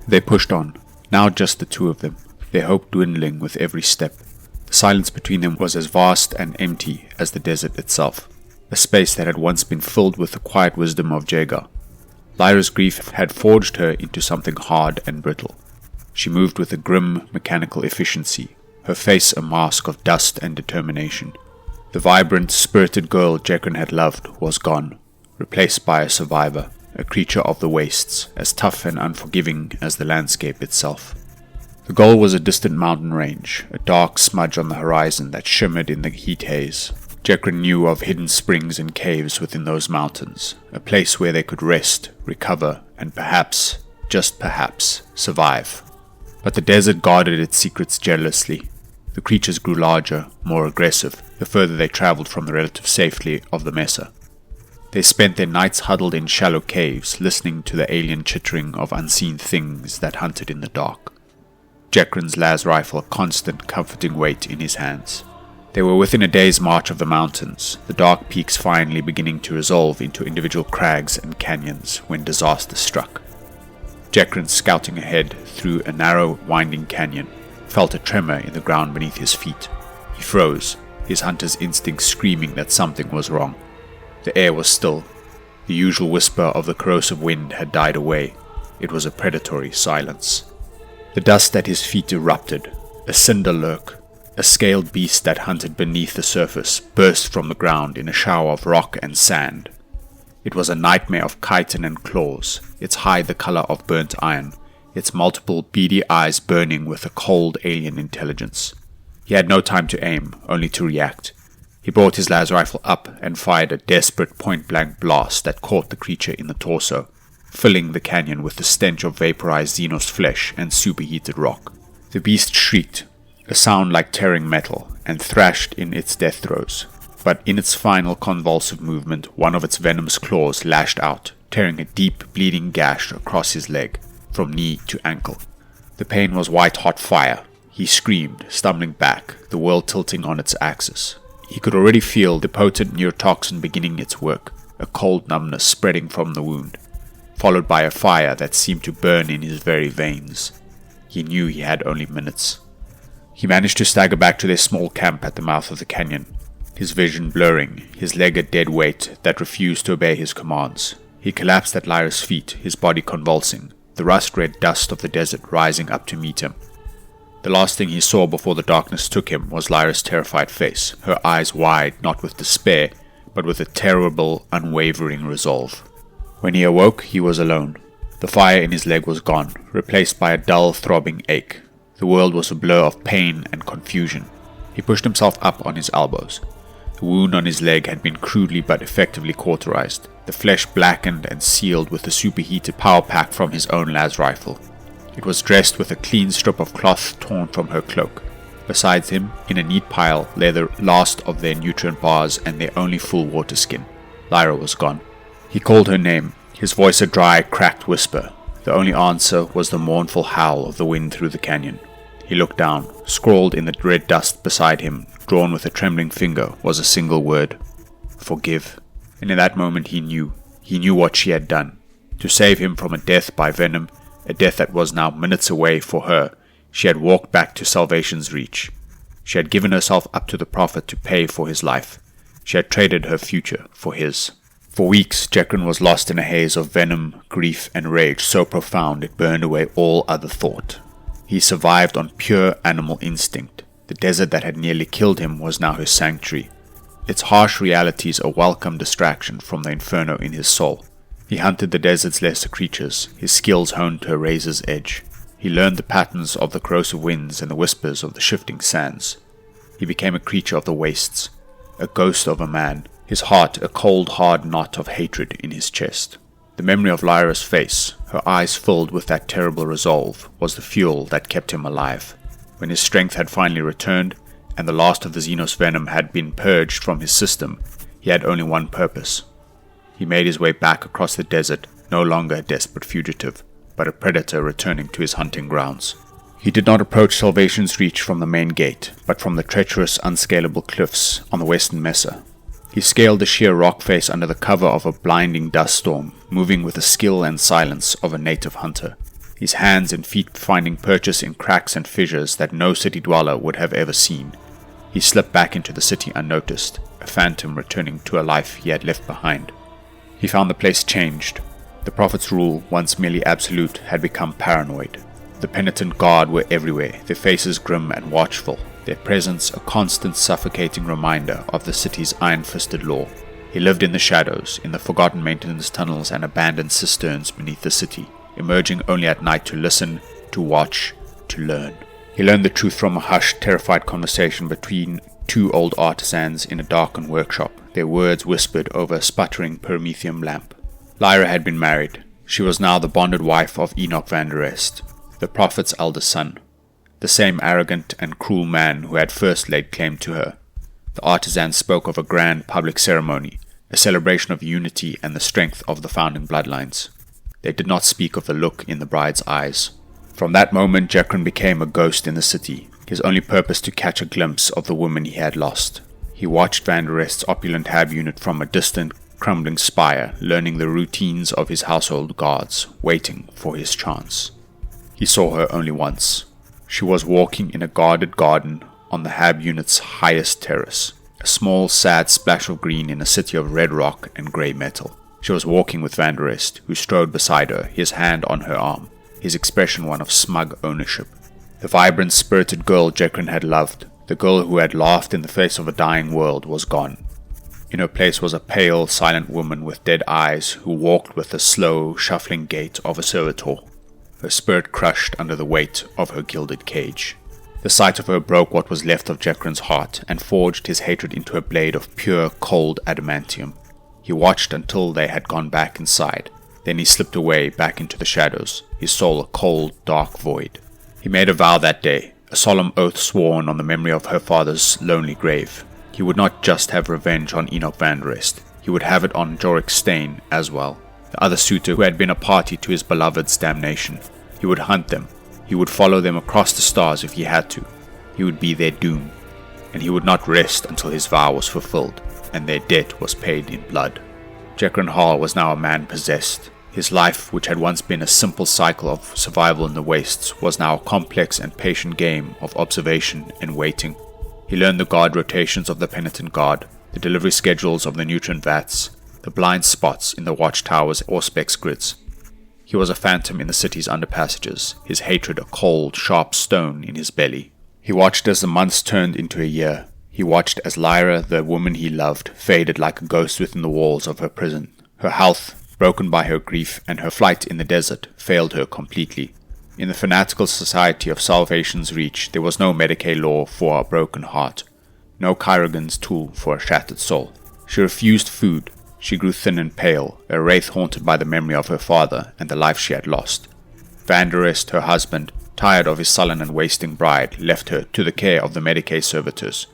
They pushed on, now just the two of them, their hope dwindling with every step. The silence between them was as vast and empty as the desert itself, a space that had once been filled with the quiet wisdom of Jaeger. Lyra's grief had forged her into something hard and brittle. She moved with a grim, mechanical efficiency, her face a mask of dust and determination. The vibrant, spirited girl Jekren had loved was gone, replaced by a survivor, a creature of the wastes, as tough and unforgiving as the landscape itself. The goal was a distant mountain range, a dark smudge on the horizon that shimmered in the heat haze. Jekren knew of hidden springs and caves within those mountains, a place where they could rest, recover, and perhaps, just perhaps, survive. But the desert guarded its secrets jealously. The creatures grew larger, more aggressive, the further they traveled from the relative safety of the Mesa. They spent their nights huddled in shallow caves, listening to the alien chittering of unseen things that hunted in the dark. Jekren's las rifle a constant, comforting weight in his hands. They were within a day's march of the mountains, the dark peaks finally beginning to resolve into individual crags and canyons when disaster struck. Jekren, scouting ahead through a narrow, winding canyon, felt a tremor in the ground beneath his feet. He froze, his hunter's instinct screaming that something was wrong. The air was still. The usual whisper of the corrosive wind had died away. It was a predatory silence. The dust at his feet erupted, a cinder lurk. A scaled beast that hunted beneath the surface burst from the ground in a shower of rock and sand. It was a nightmare of chitin and claws, its hide the color of burnt iron, its multiple beady eyes burning with a cold alien intelligence. He had no time to aim, only to react. He brought his las rifle up and fired a desperate point-blank blast that caught the creature in the torso, filling the canyon with the stench of vaporized Xenos flesh and superheated rock. The beast shrieked, a sound like tearing metal, and thrashed in its death throes. But in its final convulsive movement, one of its venomous claws lashed out, tearing a deep, bleeding gash across his leg, from knee to ankle. The pain was white-hot fire. He screamed, stumbling back, the world tilting on its axis. He could already feel the potent neurotoxin beginning its work, a cold numbness spreading from the wound, followed by a fire that seemed to burn in his very veins. He knew he had only minutes. He managed to stagger back to their small camp at the mouth of the canyon, his vision blurring, his leg a dead weight that refused to obey his commands. He collapsed at Lyra's feet, his body convulsing, the rust-red dust of the desert rising up to meet him. The last thing he saw before the darkness took him was Lyra's terrified face, her eyes wide not with despair, but with a terrible, unwavering resolve. When he awoke, he was alone. The fire in his leg was gone, replaced by a dull, throbbing ache. The world was a blur of pain and confusion. He pushed himself up on his elbows. The wound on his leg had been crudely but effectively cauterized, the flesh blackened and sealed with the superheated power pack from his own las rifle. It was dressed with a clean strip of cloth torn from her cloak. Beside him, in a neat pile, lay the last of their nutrient bars and their only full water skin. Lyra was gone. He called her name, his voice a dry, cracked whisper. The only answer was the mournful howl of the wind through the canyon. He looked down. Scrawled in the red dust beside him, drawn with a trembling finger, was a single word: forgive. And in that moment he knew what she had done. To save him from a death by venom, a death that was now minutes away for her, she had walked back to salvation's reach. She had given herself up to the Prophet to pay for his life. She had traded her future for his. For weeks, Jekren was lost in a haze of venom, grief, and rage so profound it burned away all other thought. He survived on pure animal instinct. The desert that had nearly killed him was now his sanctuary, its harsh realities a welcome distraction from the inferno in his soul. He hunted the desert's lesser creatures, his skills honed to a razor's edge. He learned the patterns of the corrosive winds and the whispers of the shifting sands. He became a creature of the wastes, a ghost of a man, his heart a cold, hard knot of hatred in his chest. The memory of Lyra's face, her eyes filled with that terrible resolve, was the fuel that kept him alive. When his strength had finally returned, and the last of the Xenos venom had been purged from his system, he had only one purpose. He made his way back across the desert, no longer a desperate fugitive, but a predator returning to his hunting grounds. He did not approach Salvation's Reach from the main gate, but from the treacherous, unscalable cliffs on the western mesa. He scaled the sheer rock face under the cover of a blinding dust storm, moving with the skill and silence of a native hunter. his hands and feet finding purchase in cracks and fissures that no city dweller would have ever seen. He slipped back into the city unnoticed, a phantom returning to a life he had left behind. He found the place changed. The Prophet's rule, once merely absolute, had become paranoid. The penitent guard were everywhere, their faces grim and watchful, their presence a constant suffocating reminder of the city's iron-fisted law. He lived in the shadows, in the forgotten maintenance tunnels and abandoned cisterns beneath the city, emerging only at night to listen, to watch, to learn. He learned the truth from a hushed, terrified conversation between two old artisans in a darkened workshop, their words whispered over a sputtering pyramithum lamp. Lyra had been married. She was now the bonded wife of Enoch van der Rest, the Prophet's eldest son, the same arrogant and cruel man who had first laid claim to her. The artisans spoke of a grand public ceremony, a celebration of unity and the strength of the founding bloodlines. They did not speak of the look in the bride's eyes. From that moment, Jekron became a ghost in the city, his only purpose to catch a glimpse of the woman he had lost. He watched Van der Rest's opulent hab unit from a distant, crumbling spire, learning the routines of his household guards, waiting for his chance. He saw her only once. She was walking in a guarded garden on the hab unit's highest terrace, a small, sad splash of green in a city of red rock and grey metal. She was walking with Van der Rest, who strode beside her, his hand on her arm, his expression one of smug ownership. The vibrant, spirited girl Jekron had loved, the girl who had laughed in the face of a dying world, was gone. In her place was a pale, silent woman with dead eyes who walked with the slow, shuffling gait of a servitor, her spirit crushed under the weight of her gilded cage. The sight of her broke what was left of Jekron's heart and forged his hatred into a blade of pure, cold adamantium. He watched until they had gone back inside. Then he slipped away back into the shadows, his soul a cold, dark void. He made a vow that day, a solemn oath sworn on the memory of her father's lonely grave. He would not just have revenge on Enoch van der Rest, he would have it on Jorik Stain as well, the other suitor who had been a party to his beloved's damnation. He would hunt them. He would follow them across the stars if he had to. He would be their doom, and he would not rest until his vow was fulfilled, and their debt was paid in blood. Jekron Hall was now a man possessed. His life, which had once been a simple cycle of survival in the wastes, was now a complex and patient game of observation and waiting. He learned the guard rotations of the penitent guard, the delivery schedules of the nutrient vats, the blind spots in the watchtowers or specs grids. He was a phantom in the city's underpassages, his hatred a cold, sharp stone in his belly. He watched as the months turned into a year. He watched as Lyra, the woman he loved, faded like a ghost within the walls of her prison. Her health, broken by her grief and her flight in the desert, failed her completely. In the fanatical society of Salvation's Reach, there was no Mordecai law for a broken heart, no Kyrogan's tool for a shattered soul. She refused food. She grew thin and pale, a wraith haunted by the memory of her father and the life she had lost. Van der Rest, her husband, tired of his sullen and wasting bride, left her to the care of the Mordecai servitors,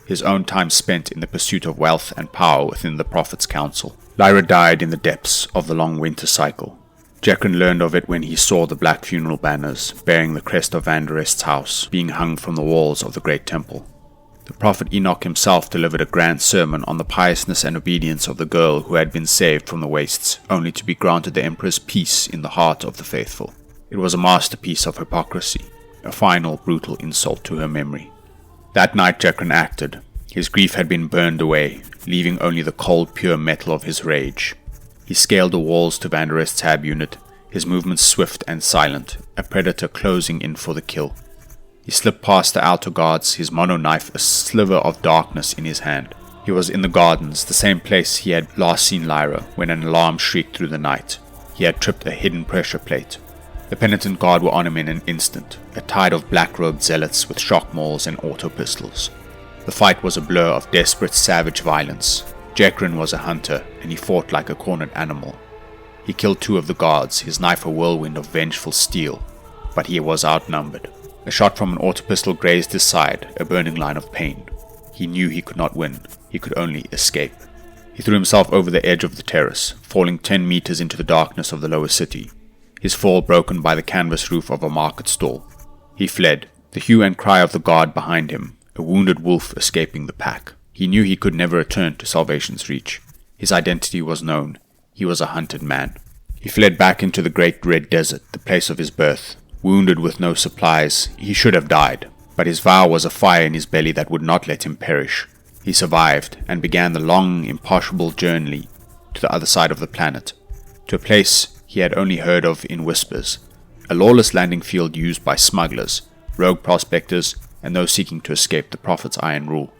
his own time spent in the pursuit of wealth and power within the Prophet's council. Lyra died in the depths of the long winter cycle. Jekron learned of it when he saw the black funeral banners bearing the crest of Van der Rest's house being hung from the walls of the great temple. The Prophet Enoch himself delivered a grand sermon on the piousness and obedience of the girl who had been saved from the wastes, only to be granted the Emperor's peace in the heart of the faithful. It was a masterpiece of hypocrisy, a final brutal insult to her memory. That night Jekron acted. His grief had been burned away, leaving only the cold pure metal of his rage. He scaled the walls to Van der Rest's hab unit, his movements swift and silent, a predator closing in for the kill. He slipped past the outer guards, his mono knife a sliver of darkness in his hand. He was in the gardens, the same place he had last seen Lyra, when an alarm shrieked through the night. He had tripped a hidden pressure plate. The penitent guard were on him in an instant, a tide of black-robed zealots with shock mauls and auto pistols. The fight was a blur of desperate, savage violence. Jekron was a hunter, and he fought like a cornered animal. He killed 2 of the guards, his knife a whirlwind of vengeful steel, but he was outnumbered. A shot from an auto pistol grazed his side, a burning line of pain. He knew he could not win, he could only escape. He threw himself over the edge of the terrace, falling 10 meters into the darkness of the lower city, his fall broken by the canvas roof of a market stall. He fled, the hue and cry of the guard behind him, a wounded wolf escaping the pack. He knew he could never return to Salvation's Reach. His identity was known. He was a hunted man. He fled back into the Great Red Desert, the place of his birth. Wounded with no supplies, he should have died, but his vow was a fire in his belly that would not let him perish. He survived, and began the long, impossible journey to the other side of the planet, to a place he had only heard of in whispers, a lawless landing field used by smugglers, rogue prospectors, and those seeking to escape the Prophet's iron rule.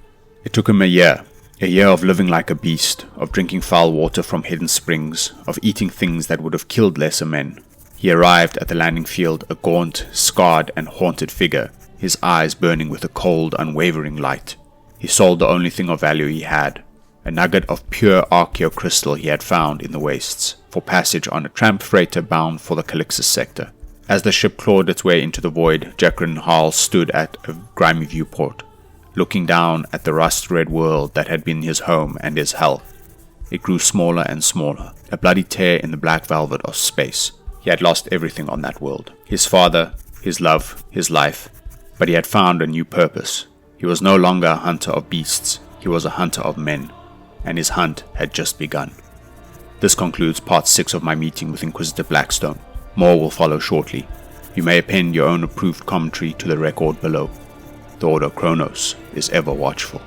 It took him a year of living like a beast, of drinking foul water from hidden springs, of eating things that would have killed lesser men. He arrived at the landing field a gaunt, scarred, and haunted figure, his eyes burning with a cold, unwavering light. He sold the only thing of value he had, a nugget of pure archaeocrystal he had found in the wastes, for passage on a tramp freighter bound for the Calixis sector. As the ship clawed its way into the void, Jacqueline Hall stood at a grimy viewport, looking down at the rust-red world that had been his home and his hell. It grew smaller and smaller, a bloody tear in the black velvet of space. He had lost everything on that world. His father, his love, his life. But he had found a new purpose. He was no longer a hunter of beasts, he was a hunter of men, and his hunt had just begun. This concludes part 6 of my meeting with Inquisitor Blackstone. More will follow shortly. You may append your own approved commentary to the record below. The Order Kronos is ever watchful.